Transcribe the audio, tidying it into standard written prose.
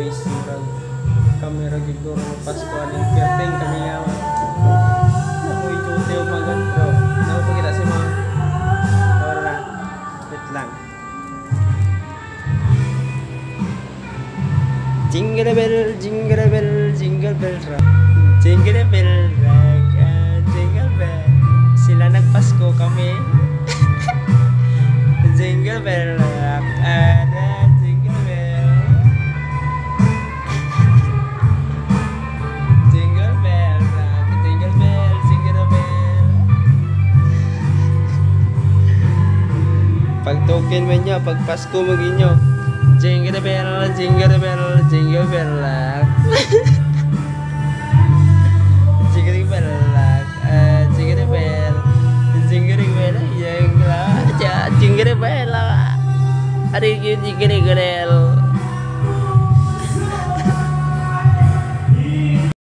boys murag kamera gid ko ro Pasko aning pirting kami nga ako'y duty o magan bro napakita si mga ora wait lang jingle bell jingle bell jingle bell rock jingle bell rock jingle bell sila nagpasko kami jingle bell rock jingle bell jingle bell rock jingle bell jingle bell pag token man niya pag Pasko maginyo jingle bell jingle bell jingle bell rock jingle bell rock jingle bell jingle bell jingle bell jingle bell hari ini jingle bell